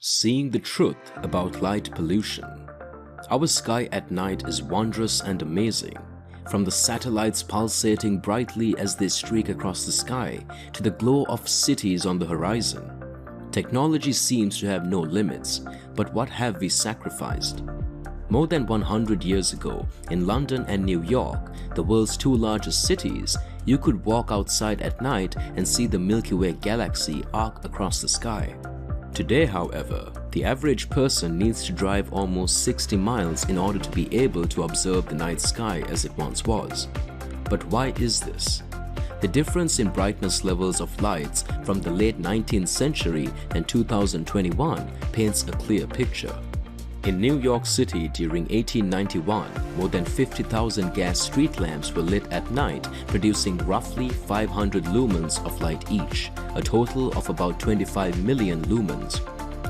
Seeing the truth about light pollution. Our sky at night is wondrous and amazing. From the satellites pulsating brightly as they streak across the sky to the glow of cities on the horizon. Technology seems to have no limits, but what have we sacrificed? More than 100 years ago, in London and New York, the world's two largest cities, you could walk outside at night and see the Milky Way galaxy arc across the sky. Today, however, the average person needs to drive almost 60 miles in order to be able to observe the night sky as it once was. But why is this? The difference in brightness levels of lights from the late 19th century and 2021 paints a clear picture. In New York City during 1891, more than 50,000 gas street lamps were lit at night, producing roughly 500 lumens of light each, a total of about 25 million lumens.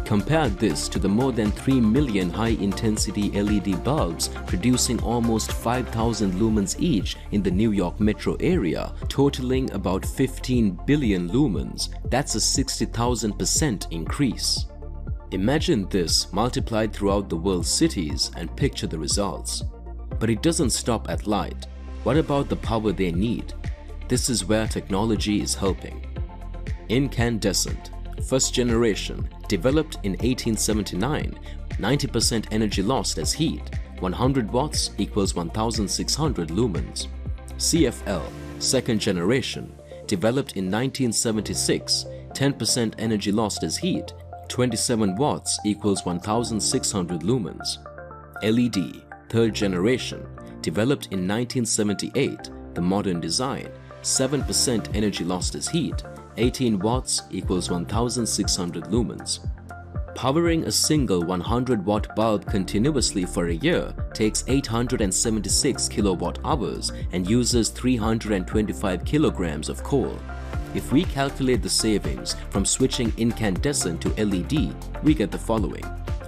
Compare this to the more than 3 million high-intensity LED bulbs producing almost 5,000 lumens each in the New York metro area, totaling about 15 billion lumens. That's a 60,000% increase. Imagine this multiplied throughout the world's cities and picture the results. But it doesn't stop at light. What about the power they need? This is where technology is helping. Incandescent, first generation, developed in 1879, 90% energy lost as heat, 100 watts equals 1600 lumens. CFL, second generation, developed in 1976, 10% energy lost as heat, 27 watts equals 1600 lumens. LED, third generation, developed in 1978, the modern design, 7% energy lost as heat, 18 watts equals 1600 lumens. Powering a single 100-watt bulb continuously for a year takes 876 kilowatt hours and uses 325 kilograms of coal. If we calculate the savings from switching incandescent to LED, we get the following: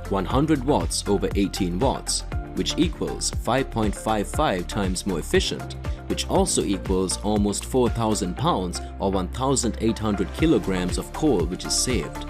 100 watts over 18 watts, which equals 5.55 times more efficient, which also equals almost 4,000 pounds or 1,800 kilograms of coal which is saved.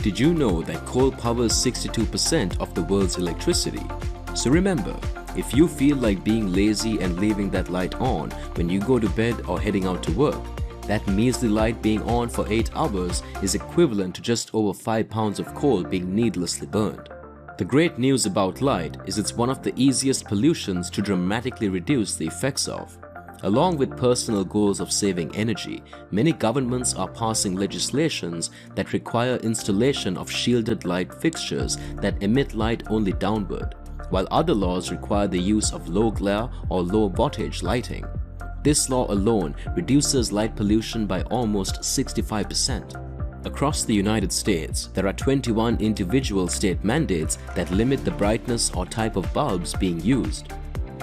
Did you know that coal powers 62% of the world's electricity? So remember, if you feel like being lazy and leaving that light on when you go to bed or heading out to work, that measly light being on for 8 hours is equivalent to just over 5 pounds of coal being needlessly burned. The great news about light is it's one of the easiest pollutions to dramatically reduce the effects of. Along with personal goals of saving energy, many governments are passing legislations that require installation of shielded light fixtures that emit light only downward, while other laws require the use of low glare or low wattage lighting. This law alone reduces light pollution by almost 65%. Across the United States, there are 21 individual state mandates that limit the brightness or type of bulbs being used.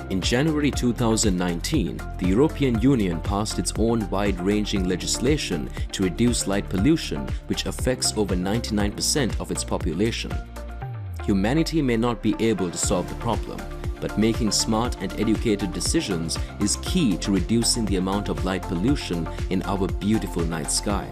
In January 2019, the European Union passed its own wide-ranging legislation to reduce light pollution, which affects over 99% of its population. Humanity may not be able to solve the problem, but making smart and educated decisions is key to reducing the amount of light pollution in our beautiful night sky.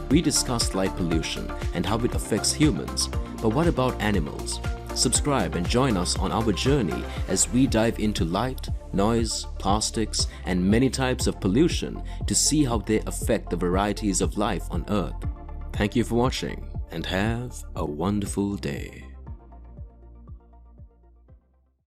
We discussed light pollution and how it affects humans, but what about animals? Subscribe and join us on our journey as we dive into light, noise, plastics, and many types of pollution to see how they affect the varieties of life on Earth. Thank you for watching and have a wonderful day.